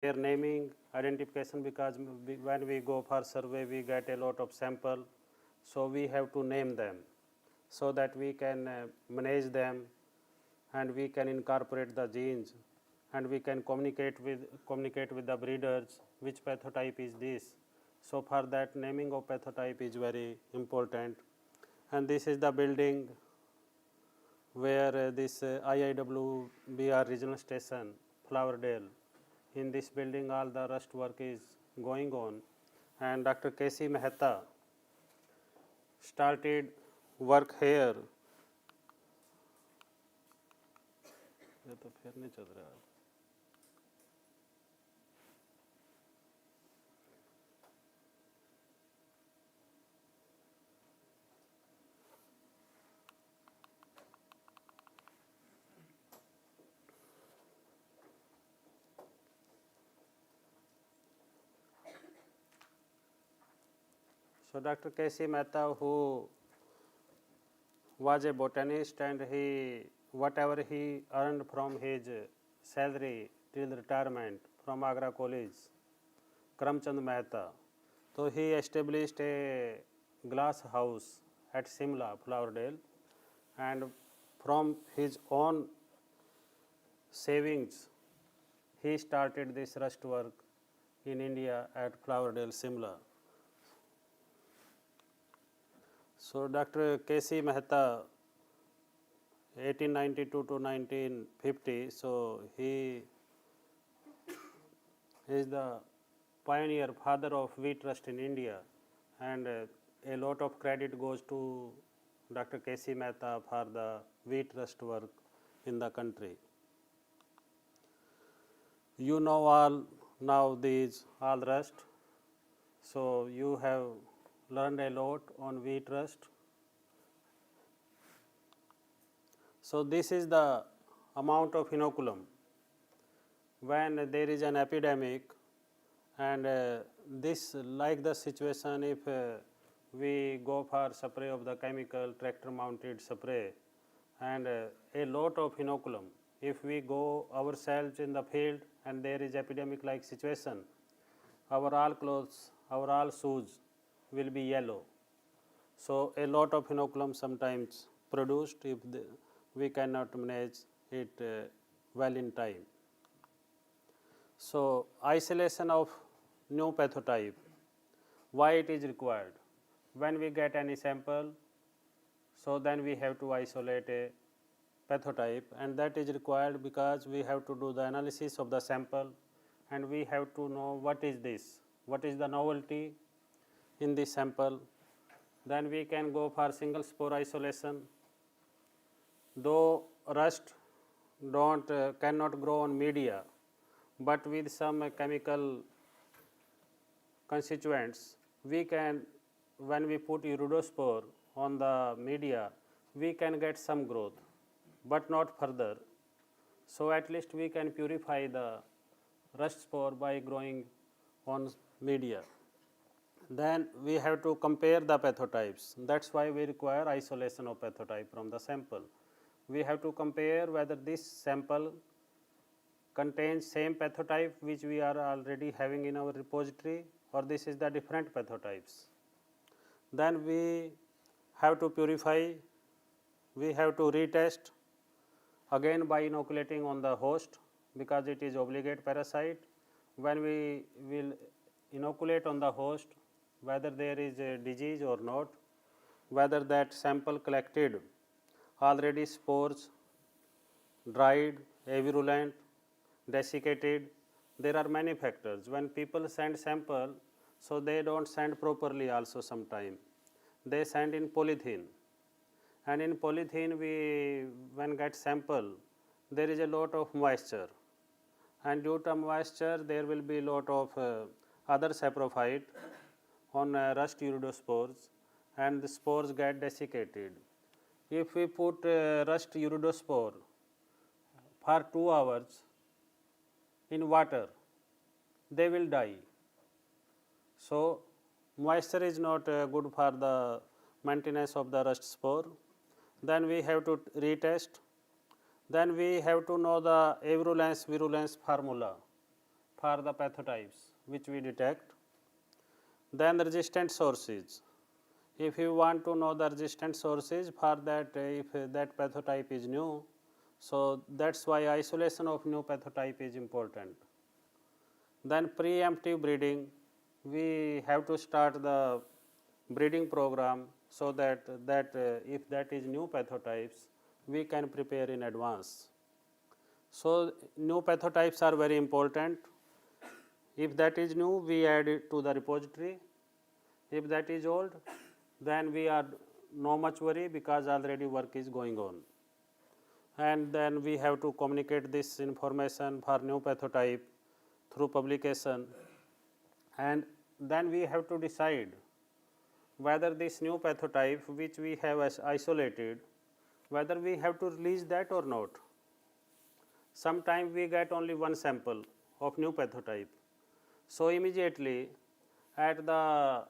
their naming, identification, because when we go for survey, we get a lot of sample, so we have to name them so that we can manage them and we can incorporate the genes and we can communicate with the breeders which pathotype is this. So for that, naming of pathotype is very important. And this is the building where this IIWBR regional station, Flowerdale. In this building, all the rust work is going on, and Dr. K.C. Mehta started work here. ये तो फिर नहीं चल रहा है. So Dr. K.C. Mehta, who was a botanist, and whatever he earned from his salary till retirement from Agra College, Karamchand Mehta, so he established a glass house at Simla, Flowerdale, and from his own savings, he started this rust work in India at Flowerdale, Simla. So Dr. K.C. Mehta, 1892 to 1950, so he is the pioneer, father of wheat rust in India, and a lot of credit goes to Dr. K.C. Mehta for the wheat rust work in the country. You know all now these all rust, so you have learned a lot on wheat rust. So this is the amount of inoculum when there is an epidemic, and this, like the situation if we go for spray of the chemical tractor mounted spray, and a lot of inoculum, if we go ourselves in the field and there is epidemic like situation, our all clothes, our all shoes will be yellow. So a lot of inoculum sometimes produced if we cannot manage it well in time. So isolation of new pathotype, why it is required? When we get any sample, so then we have to isolate a pathotype, and that is required because we have to do the analysis of the sample and we have to know what is this, what is the novelty in this sample. Then we can go for single spore isolation. Though rust cannot grow on media, but with some chemical constituents, we can, when we put iridospore on the media, we can get some growth, but not further. So at least we can purify the rust spore by growing on media. Then we have to compare the pathotypes. That's why we require isolation of pathotype from the sample. We have to compare whether this sample contains same pathotype which we are already having in our repository, or this is the different pathotypes. Then we have to purify, we have to retest again by inoculating on the host, because it is obligate parasite. When we will inoculate on the host, whether there is a disease or not, whether that sample collected already spores, dried, avirulent, desiccated, there are many factors. When people send sample, so they don't send properly also sometime. They send in polythene, and in polythene we, when get sample, there is a lot of moisture, and due to moisture there will be lot of other saprophyte on rust iridospores, and the spores get desiccated. If we put rust iridospore for 2 hours in water, they will die. So moisture is not good for the maintenance of the rust spore. Then we have to retest. Then we have to know the avirulence virulence formula for the pathotypes which we detect. Then resistant sources. If you want to know the resistant sources, for that if that pathotype is new, so that's why isolation of new pathotype is important. Then preemptive breeding, we have to start the breeding program so that if that is new pathotypes, we can prepare in advance. So new pathotypes are very important. If that is new, we add it to the repository. If that is old, then we are no much worry because already work is going on. And then we have to communicate this information for new pathotype through publication, and then we have to decide whether this new pathotype which we have as isolated, whether we have to release that or not. Sometimes we get only one sample of new pathotype. So immediately there are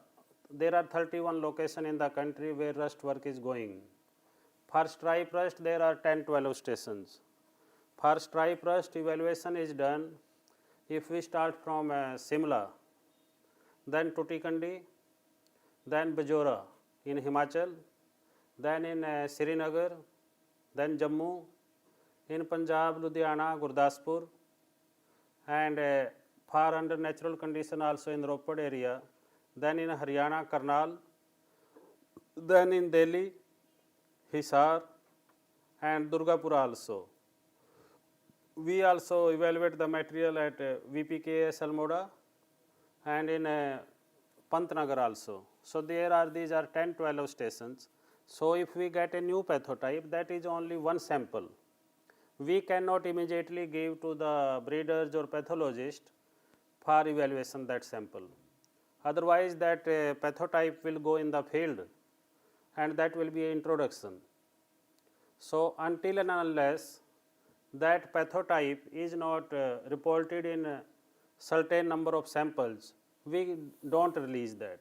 31 locations in the country where rust work is going. For stripe rust there are 10-12 stations. For stripe rust evaluation is done if we start from Simla, then Tutikandi, then Bajora in Himachal, then in Srinagar, then Jammu, in Punjab, Ludhiana, Gurdaspur, and far under natural condition also in Ropar area, then in Haryana, Karnal, then in Delhi, Hisar, and Durgapur also. We also evaluate the material at VPKS Almoda and in Pantnagar also. So these are 10-12 stations. So if we get a new pathotype, that is only one sample. We cannot immediately give to the breeders or pathologists for evaluation that sample. Otherwise that pathotype will go in the field and that will be an introduction. So until and unless that pathotype is not reported in a certain number of samples, we don't release that.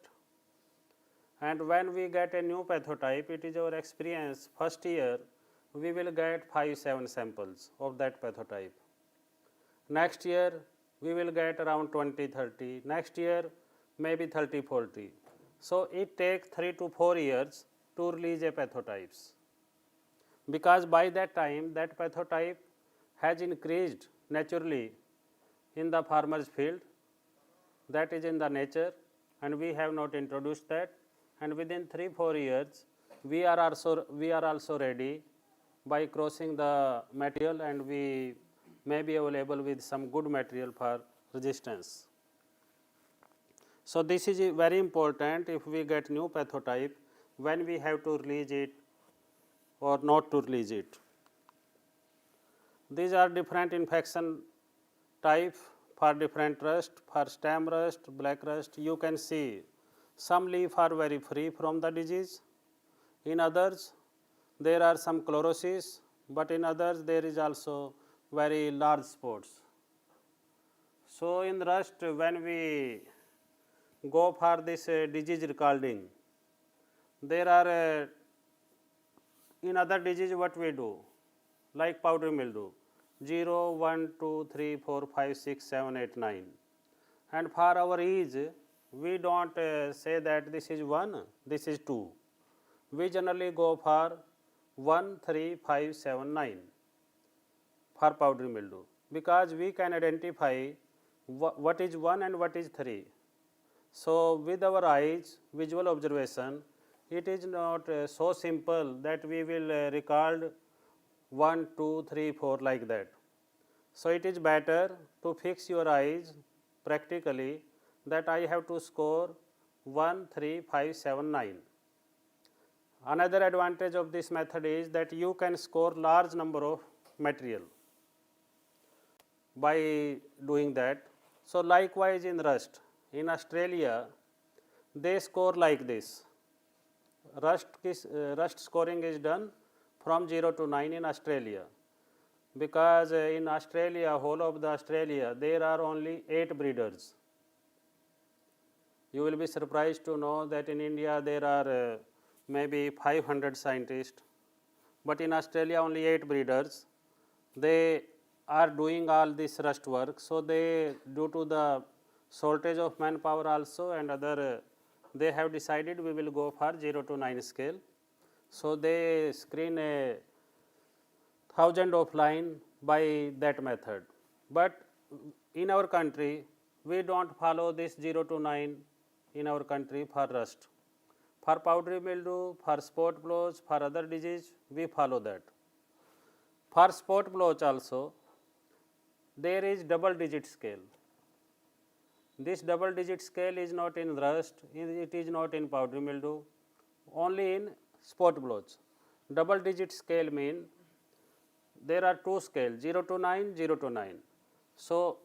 And when we get a new pathotype, it is our experience, first year we will get 5-7 samples of that pathotype. Next year we will get around 20-30, next year maybe 30-40. So it takes 3 to 4 years to release a pathotypes, because by that time that pathotype has increased naturally in the farmer's field, that is in the nature, and we have not introduced that, and within 3-4 years we are also ready by crossing the material, and we may be available with some good material for resistance. So this is very important if we get new pathotype, when we have to release it or not to release it. These are different infection type for different rust. For stem rust, black rust, you can see some leaf are very free from the disease. In others there are some chlorosis, but in others there is also very large spots. So in rust, when we go for this disease recording, there are in other disease what we do, like powdery mildew, 0, 1, 2, 3, 4, 5, 6, 7, 8, 9. And for our ease, we don't say that this is 1, this is 2. We generally go for 1, 3, 5, 7, 9 for powdery mildew, because we can identify what is 1 and what is 3. So with our eyes, visual observation, it is not so simple that we will record 1, 2, 3, 4 like that. So it is better to fix your eyes practically that I have to score 1, 3, 5, 7, 9. Another advantage of this method is that you can score large number of material by doing that. So likewise in rust, in Australia they score like this. Rust scoring is done from 0 to 9 in Australia, because in Australia, whole of the Australia, there are only 8 breeders. You will be surprised to know that in India there are maybe 500 scientists, but in Australia only 8 breeders. They are doing all this rust work. So they, due to the shortage of manpower also and other, they have decided we will go for 0 to 9 scale. So they screen 1,000 of line by that method. But in our country, we don't follow this 0 to 9 in our country for rust. For powdery mildew, for spot blotch, for other disease, we follow that. For spot blotch also, there is double digit scale. This double digit scale is not in rust, it is not in powdery mildew, only in spot blotch. Double digit scale mean there are two scales, 0 to 9, 0 to 9. So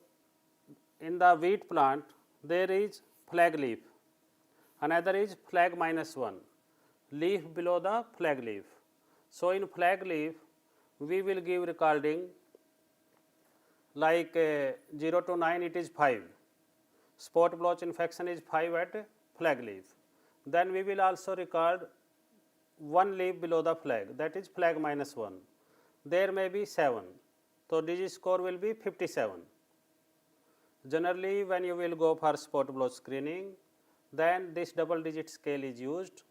in the wheat plant, there is flag leaf, another is flag -1, leaf below the flag leaf. So in flag leaf, we will give recording like 0 to 9 it is 5, spot blotch infection is 5 at flag leaf. Then we will also record one leaf below the flag, that is flag -1. There may be 7, so disease score will be 57. Generally, when you will go for spot blotch screening, then this double digit scale is used,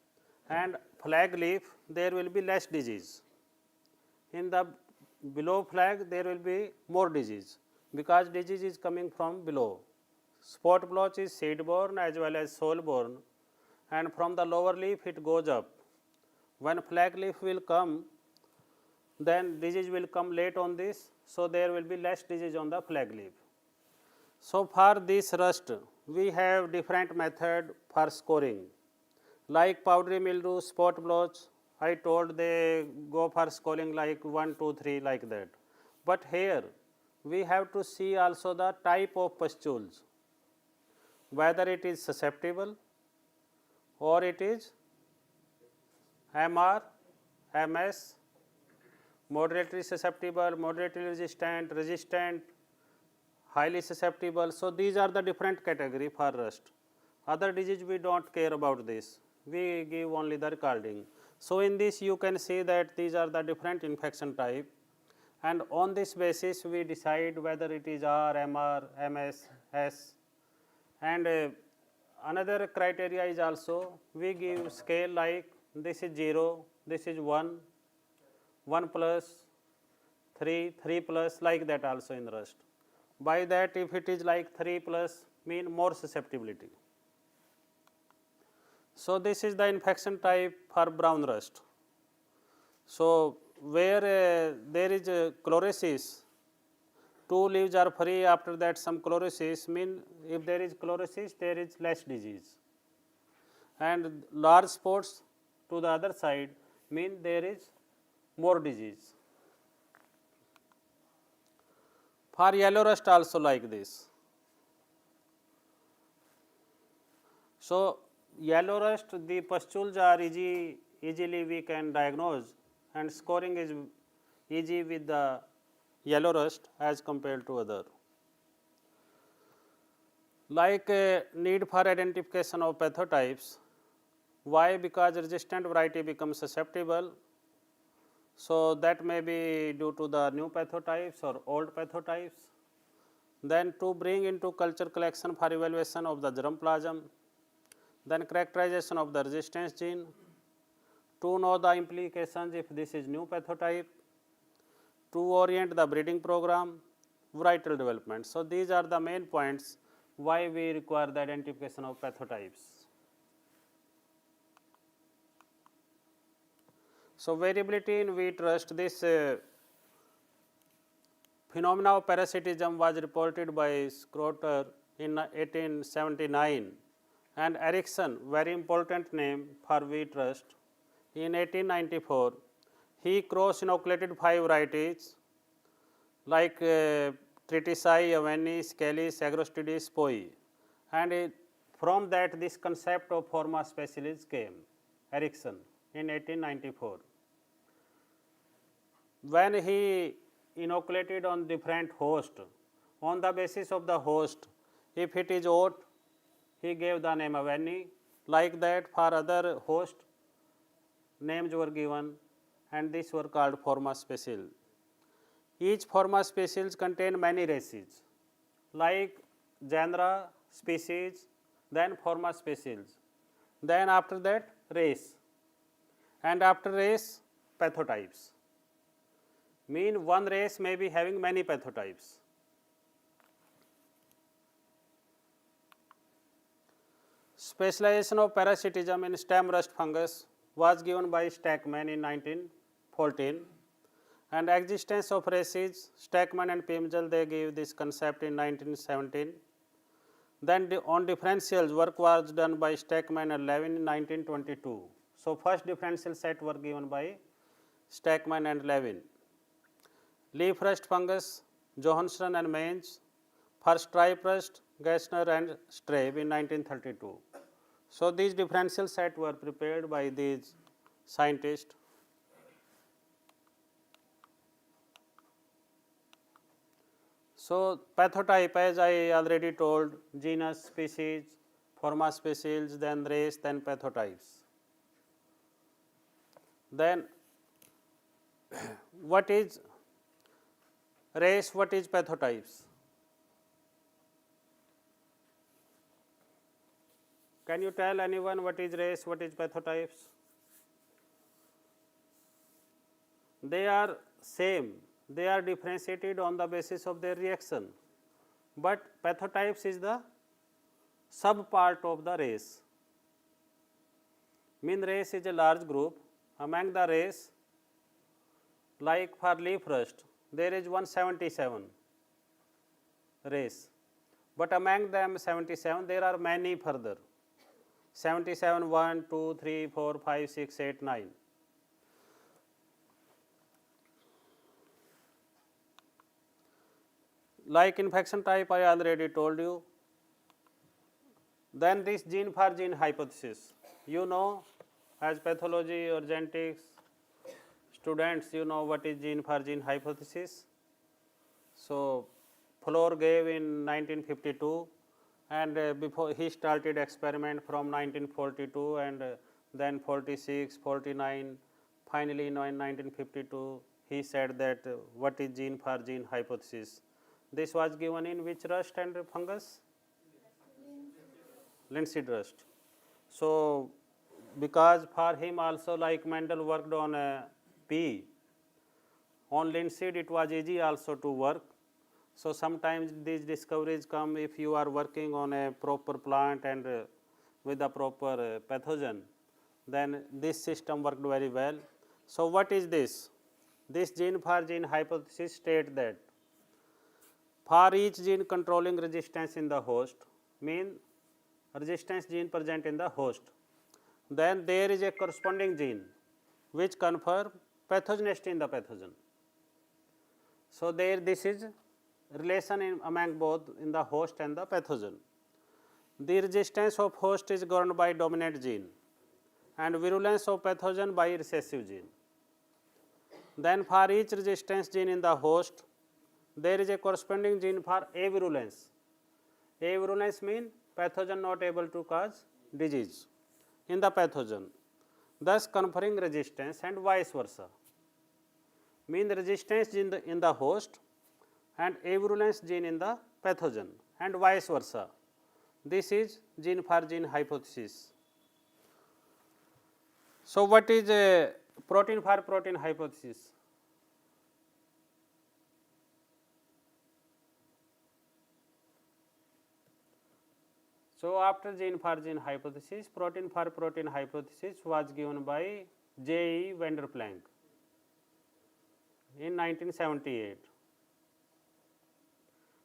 and flag leaf there will be less disease. In the below flag there will be more disease, because disease is coming from below. Spot blotch is seed borne as well as soil borne, and from the lower leaf it goes up. When flag leaf will come, then disease will come late on this, so there will be less disease on the flag leaf. So for this rust, we have different method for scoring. Like powdery mildew, spot blotch, I told they go for scoring like 1, 2, 3 like that. But here we have to see also the type of pustules, whether it is susceptible or it is MR, MS, moderately susceptible, moderately resistant, highly susceptible. So these are the different category for rust. Other disease we don't care about this, we give only the recording. So in this you can see that these are the different infection type, and on this basis we decide whether it is R, MR, MS, S. And another criteria is also we give scale like this is 0, this is 1, 1 plus, 3, 3 plus, like that also in rust. By that, if it is like 3 plus, mean more susceptibility. So this is the infection type for brown rust. So where there is chlorosis, 2 leaves are free, after that some chlorosis, mean if there is chlorosis there is less disease. And large spots to the other side mean there is more disease. For yellow rust also like this. So yellow rust, the pustules are easily we can diagnose, and scoring is easy with the yellow rust as compared to other. Like need for identification of pathotypes. Why? Because resistant variety becomes susceptible. So that may be due to the new pathotypes or old pathotypes. Then to bring into culture collection for evaluation of the germplasm, then characterization of the resistance gene, to know the implications if this is new pathotype, to orient the breeding program, varietal development. So these are the main points why we require the identification of pathotypes. So variability in wheat rust, this phenomena of parasitism was reported by Schroeter in 1879, and Erickson, very important name for wheat rust, in 1894, he cross-inoculated 5 varieties like Triticei, Aveni, Scalis, Agrostidis, Poi, and from that this concept of Forma specialis came, Erickson in 1894. When he inoculated on different host, on the basis of the host, if it is oat, he gave the name Aveni. Like that for other host, names were given, and these were called Forma specialis. Each forma species contain many races, like genera, species, then forma species, then after that race, and after race pathotypes. Mean one race may be having many pathotypes. Specialization of parasitism in stem rust fungus was given by Stackman in 1914, and existence of races, Stackman and Pimjal, they gave this concept in 1917. Then on differentials, work was done by Stackman and Levin in 1922. So first differential set were given by Stackman and Levin. Leaf rust fungus, Johansson and Mainz. For stripe rust, Gessner and Strabe in 1932. So these differential set were prepared by these scientists. So pathotype, as I already told, genus, species, forma species, then race, then pathotypes. Then what is race, what is pathotypes? Can you tell anyone what is race, what is pathotypes? They are same, they are differentiated on the basis of their reaction, but pathotypes is the sub part of the race. Mean race is a large group. Among the race, like for leaf rust, there is 177 race, but among them 77 there are many further. 77, 1, 2, 3, 4, 5, 6, 8, 9. Like infection type, I already told you. Then this gene for gene hypothesis. You know, as pathology or genetics students, you know what is gene for gene hypothesis. So, Flor gave in 1952. And before he started experiment from 1942 and then 46, 49, finally in 1952 he said that what is gene for gene hypothesis. This was given in which rust and fungus? Linseed rust. So because for him also, like Mendel worked on pea, on linseed it was easy also to work. So sometimes these discoveries come if you are working on a proper plant and with a proper pathogen, then this system worked very well. So what is this? This gene for gene hypothesis state that for each gene controlling resistance in the host, mean resistance gene present in the host, then there is a corresponding gene which confer pathogenicity in the pathogen. So there this is relation among both in the host and the pathogen. The resistance of host is governed by dominant gene and virulence of pathogen by recessive gene. Then for each resistance gene in the host, there is a corresponding gene for avirulence. Avirulence means pathogen not able to cause disease in the pathogen, thus conferring resistance, and vice versa. Mean resistance gene in the host and avirulence gene in the pathogen, and vice versa. This is gene for gene hypothesis. So what is a protein for protein hypothesis? So after gene for gene hypothesis, protein for protein hypothesis was given by J. E. Vanderplank in 1978.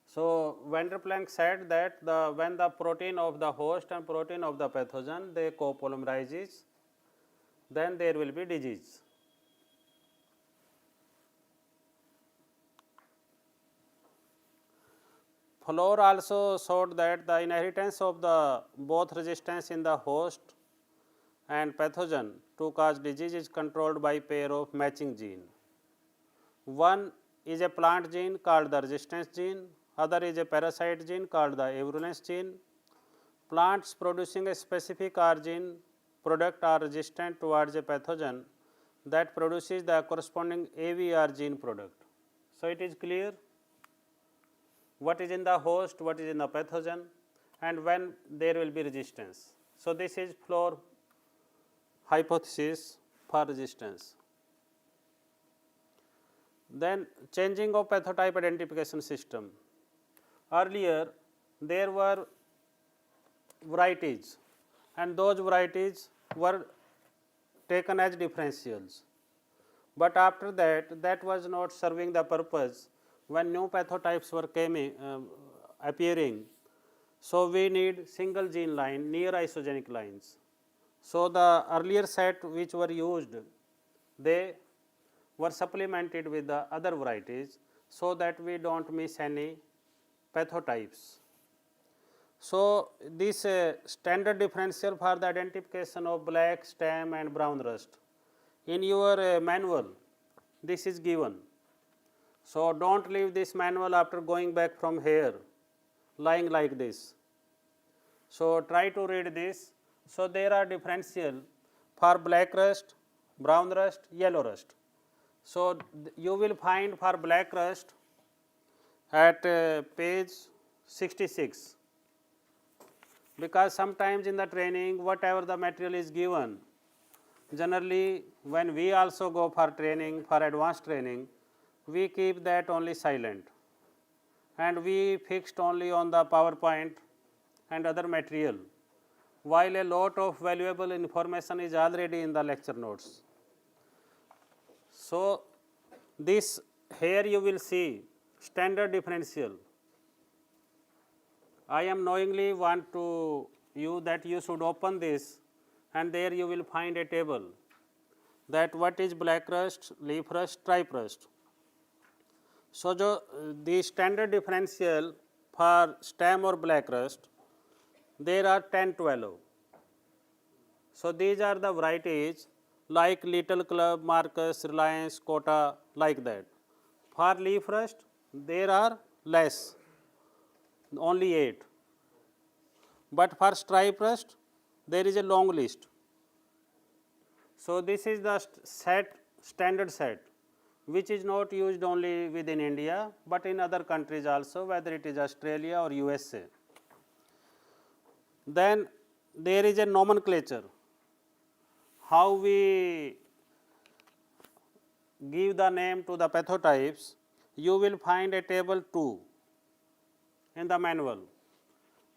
So Vanderplank said that when the protein of the host and protein of the pathogen they copolymerizes, then there will be disease. Flor also showed that the inheritance of the both resistance in the host and pathogen to cause disease is controlled by pair of matching gene. One is a plant gene called the resistance gene, other is a parasite gene called the avirulence gene. Plants producing a specific R gene product are resistant towards a pathogen that produces the corresponding AVR gene product. So it is clear what is in the host, what is in the pathogen, and when there will be resistance. So this is floor hypothesis for resistance. Then changing of pathotype identification system. Earlier there were varieties, and those varieties were taken as differentials. But after that, that was not serving the purpose when new pathotypes were appearing. So we need single gene line, near isogenic lines. So the earlier set which were used, they were supplemented with the other varieties so that we don't miss any pathotypes. So this standard differential for the identification of black stem and brown rust, in your manual this is given. So don't leave this manual after going back from here lying like this. So try to read this. So there are differential for black rust, brown rust, yellow rust. So you will find for black rust at page 66, because sometimes in the training whatever the material is given, generally when we also go for training, for advanced training, we keep that only silent and we fixed only on the PowerPoint and other material, while a lot of valuable information is already in the lecture notes. So this here you will see standard differential. I am knowingly want to you that you should open this, and there you will find a table that what is black rust, leaf rust, stripe rust. So the standard differential for stem or black rust, there are 10, 12. So these are the varieties like Little Club, Marcus, Reliance, Kota, like that. For leaf rust, there are less, only 8. But for stripe rust, there is a long list. So this is the standard set, which is not used only within India, but in other countries also, whether it is Australia or USA. Then there is a nomenclature, how we give the name to the pathotypes. You will find a table 2 in the manual.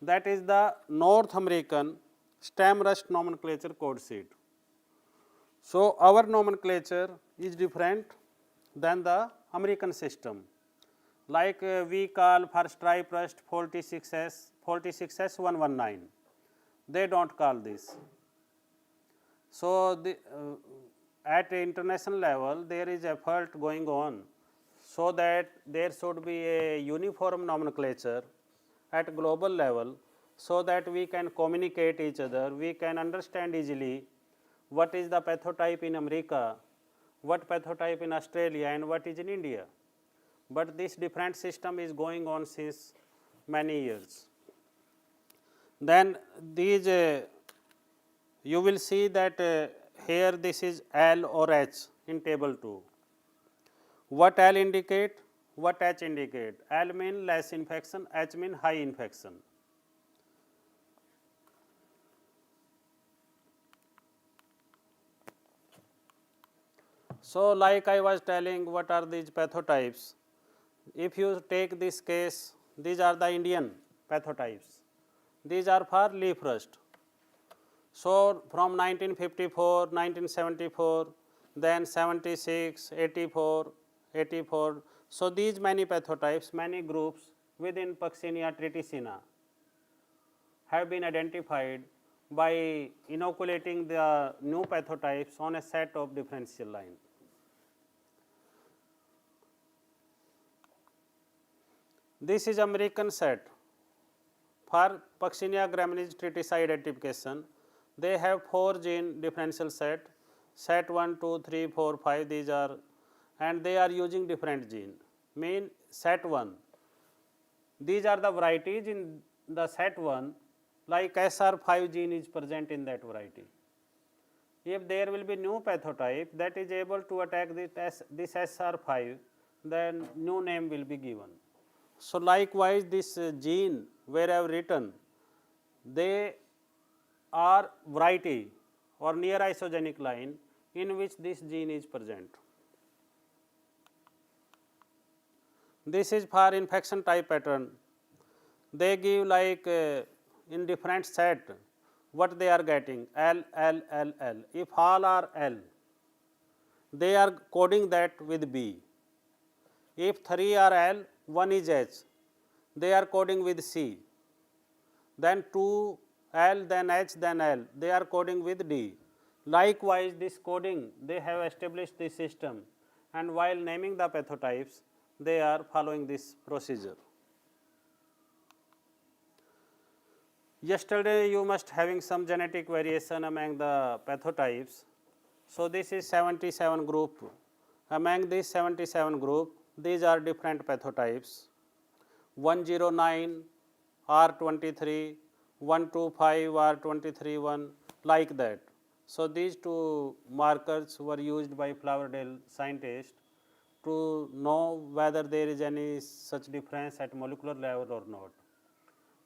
That is the North American stem rust nomenclature code sheet. So our nomenclature is different than the American system. Like we call for stripe rust 46S119. They don't call this. So at international level, there is effort going on so that there should be a uniform nomenclature at global level, so that we can communicate each other, we can understand easily what is the pathotype in America, what pathotype in Australia, and what is in India. But this different system is going on since many years. Then these you will see that here this is L or H in table 2. What L indicate? What H indicate? L mean less infection, H mean high infection. So like I was telling, what are these pathotypes? If you take this case, these are the Indian pathotypes. These are for leaf rust. So from 1954, 1974, then 76, 84, 84. So these many pathotypes, many groups within Puccinia triticina have been identified by inoculating the new pathotypes on a set of differential line. This is American set for Puccinia graminis triticide identification. They have 4 gene differential set 1, 2, 3, 4, 5, these are, and they are using different gene. Mean set 1, these are the varieties in the set 1, like SR5 gene is present in that variety. If there will be new pathotype that is able to attack this SR5, then new name will be given. So likewise this gene where I have written, they are variety or near isogenic line in which this gene is present. This is for infection type pattern. They give like in different set what they are getting L, L, L, L. If all are L, they are coding that with B. If 3 are L, 1 is H, they are coding with C. Then 2 L, then H, then L, they are coding with D. Likewise, this coding, they have established this system, and while naming the pathotypes, they are following this procedure. Yesterday, you must having some genetic variation among the pathotypes. So this is 77 group. Among these 77 group, these are different pathotypes. 109 R23, 125 R23-1, like that. So these two markers were used by Flowerdale scientists to know whether there is any such difference at molecular level or not.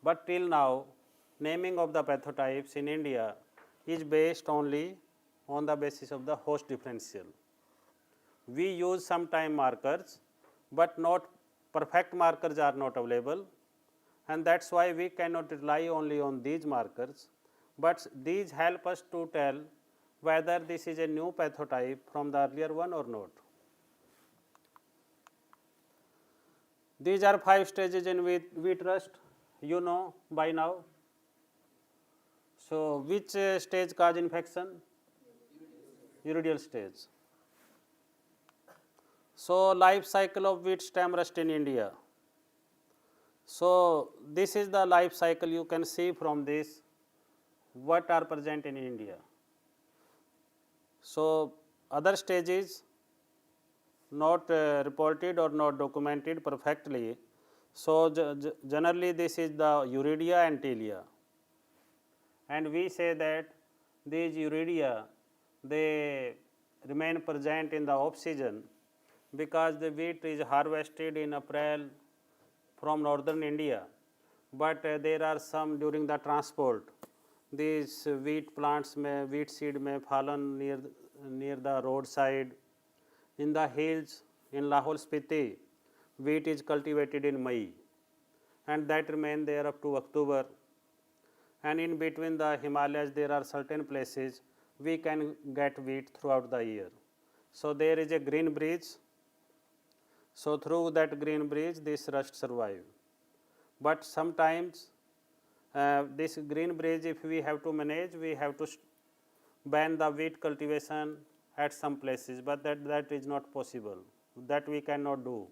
But till now, naming of the pathotypes in India is based only on the basis of the host differential. We use sometime markers, but not perfect markers are not available, and that is why we cannot rely only on these markers, but these help us to tell whether this is a new pathotype from the earlier one or not. These are 5 stages in wheat rust, you know by now. So which stage cause infection? Iridial stage. So life cycle of wheat stem rust in India. So this is the life cycle, you can see from this what are present in India. So other stages not reported or not documented perfectly. So generally this is the Uridia and Tilia, and we say that these Uridia, they remain present in the off season because the wheat is harvested in April from northern India, but there are some during the transport. These wheat plants wheat seed may fallen near the roadside. In the hills in Lahaul Spiti, wheat is cultivated in May, and that remain there up to October. And in between the Himalayas, there are certain places we can get wheat throughout the year. So there is a green bridge. So through that green bridge, this rust survive. But sometimes this green bridge, if we have to manage, we have to ban the wheat cultivation at some places, but that is not possible. That we cannot do.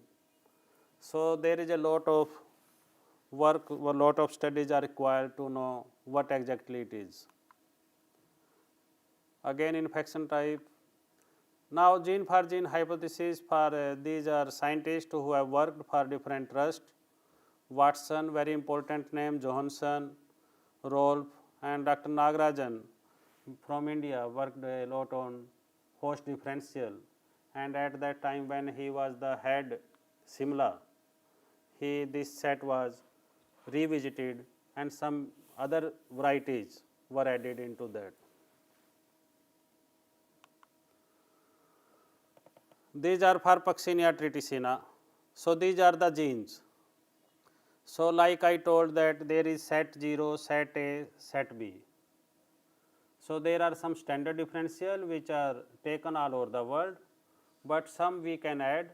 So there is a lot of work, a lot of studies are required to know what exactly it is. Again, infection type. Now, gene for gene hypothesis for these are scientists who have worked for different rust. Watson, very important name, Johansson, Rolf, and Dr. Nagarajan from India worked a lot on host differential, and at that time when he was the head Simla, this set was revisited and some other varieties were added into that. These are for Puccinia triticina. So these are the genes. So like I told that there is set 0, set A, set B. So there are some standard differential which are taken all over the world, but some we can add.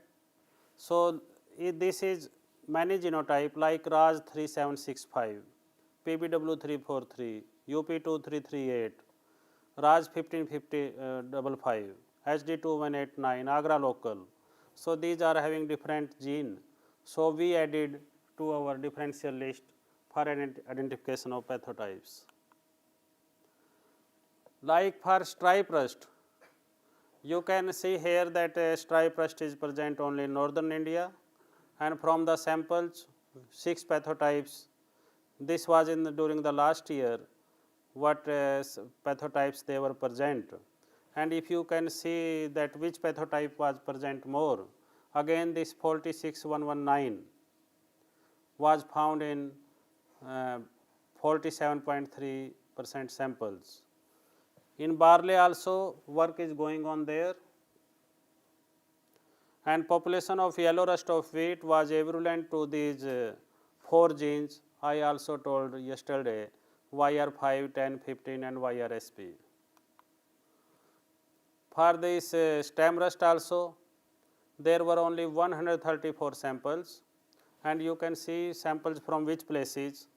So this is many genotype like RAS 3765, PBW 343, UP 2338, RAS 1555, HD 2189, Agra local. So these are having different gene. So we added to our differential list for identification of pathotypes. Like for stripe rust, you can see here that stripe rust is present only in northern India, and from the samples 6 pathotypes, this was during the last year what pathotypes they were present, and if you can see that which pathotype was present more, Again, this 46119 was found in 47.3% samples. In barley also work is going on there, and population of yellow rust of wheat was equivalent to these 4 genes I also told yesterday, YR5, 10, 15 and YRSP. For this stem rust also, there were only 134 samples, and you can see samples from which places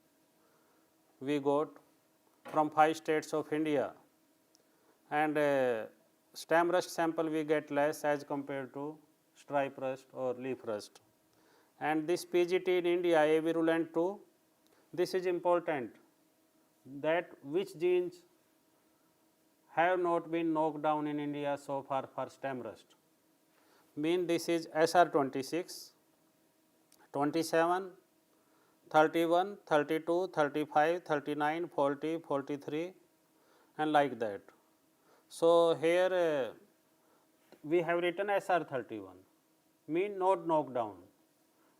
we got, from 5 states of India, and stem rust sample we get less as compared to stripe rust or leaf rust. And this PGT in India equivalent to, this is important, that which genes have not been knocked down in India so far for stem rust. Mean this is SR26, 27, 31, 32, 35, 39, 40, 43 and like that. So, here we have written SR31, mean not knocked down.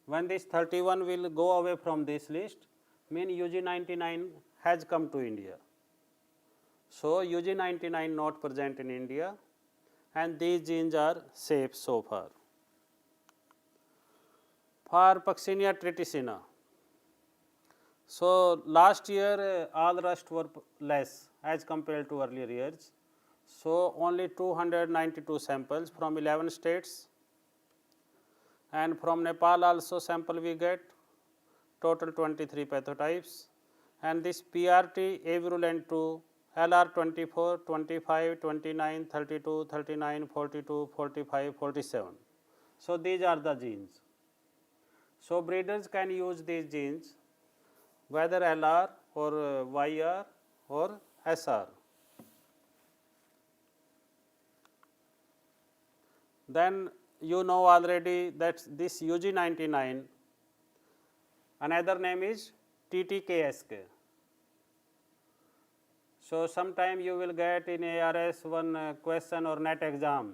When this 31 will go away from this list, mean UG99 has come to India. So, UG99 not present in India, and these genes are safe so far. For Puccinia triticina, so last year all rust were less as compared to earlier years. So, only 292 samples from 11 states, and from Nepal also sample we get, total 23 pathotypes, and this PRT equivalent to LR24, 25, 29, 32, 39, 42, 45, 47. So, these are the genes. So, breeders can use these genes whether LR or YR or SR. Then you know already that this UG99, another name is TTKSK. So, sometime you will get in ARS one question or NET exam,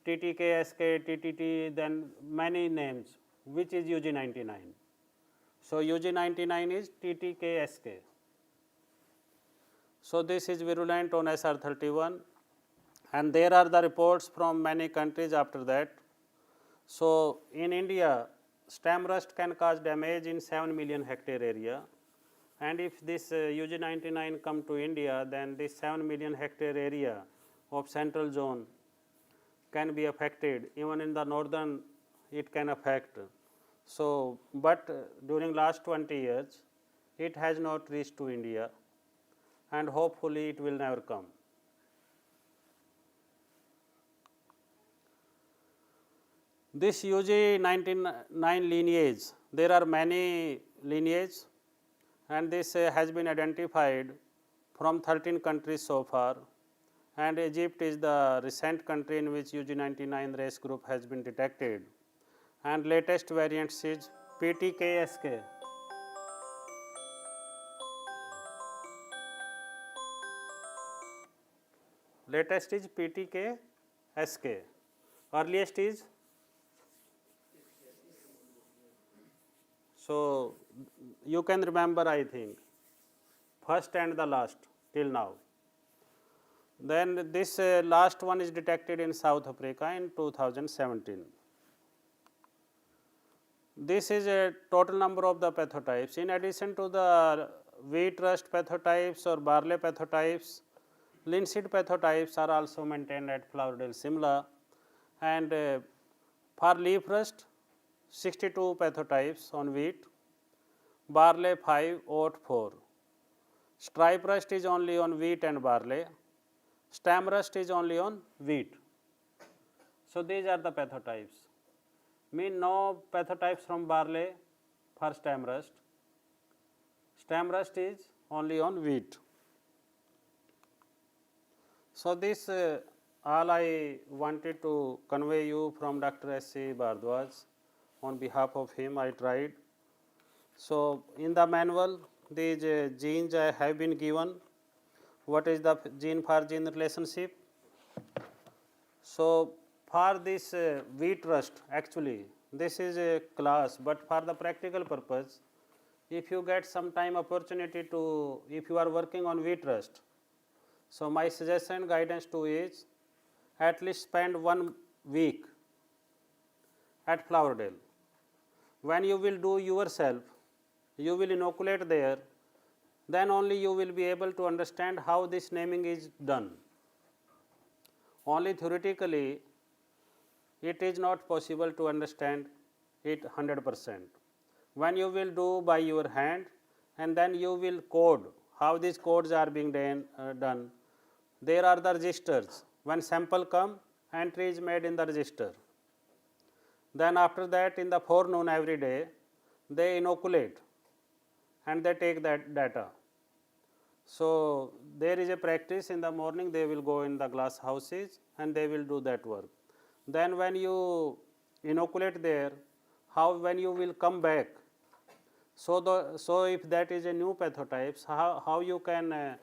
TTKSK, TTT, then many names, which is UG99. So, UG99 is TTKSK. So, this is virulent on SR31, and there are the reports from many countries after that. So, in India, stem rust can cause damage in 7 million hectare area, and if this UG99 come to India, then this 7 million hectare area of central zone can be affected, even in the northern it can affect. So, but during last 20 years it has not reached to India, and hopefully it will never come. This UG99 lineage, there are many lineages, and this has been identified from 13 countries so far, and Egypt is the recent country in which UG99 race group has been detected, and latest variant is PTKSK. Latest is PTKSK, earliest is, so you can remember, I think, first and the last till now. Then this last one is detected in South Africa in 2017. This is a total number of the pathotypes. In addition to the wheat rust pathotypes or barley pathotypes, linseed pathotypes are also maintained at Floridale Simla, and for leaf rust 62 pathotypes on wheat, barley 5, oat 4. Stripe rust is only on wheat and barley, stem rust is only on wheat. So, these are the pathotypes. Mean no pathotypes from barley for stem rust. Stem rust is only on wheat. So, this all I wanted to convey you from Dr. S.C. Bhardwaj. On behalf of him, I tried. So, in the manual, these genes have been given. What is the gene for gene relationship? So, for this wheat rust, actually, this is a class, but for the practical purpose, if you get some time opportunity to, if you are working on wheat rust, so my suggestion guidance to is at least spend 1 week at Flowerdale. When you will do yourself, you will inoculate there, then only you will be able to understand how this naming is done. Only theoretically, it is not possible to understand it 100%. When you will do by your hand, and then you will code how these codes are being done. There are the registers. When sample come, entry is made in the register. Then after that, in the forenoon every day, they inoculate and they take that data. So there is a practice in the morning, they will go in the glass houses and they will do that work. Then when you inoculate there, how when you will come back, so if that is a new pathotypes, how you can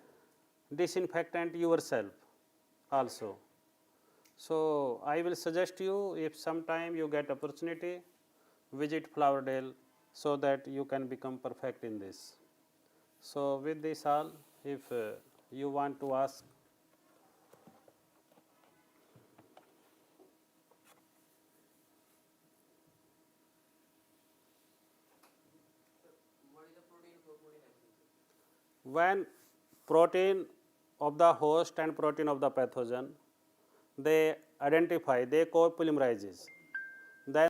disinfectant yourself also. So I will suggest you, if sometime you get opportunity, visit Flowerdale so that you can become perfect in this. So with this all, if you want to ask. When protein of the host and protein of the pathogen, they identify, they co-polymerizes.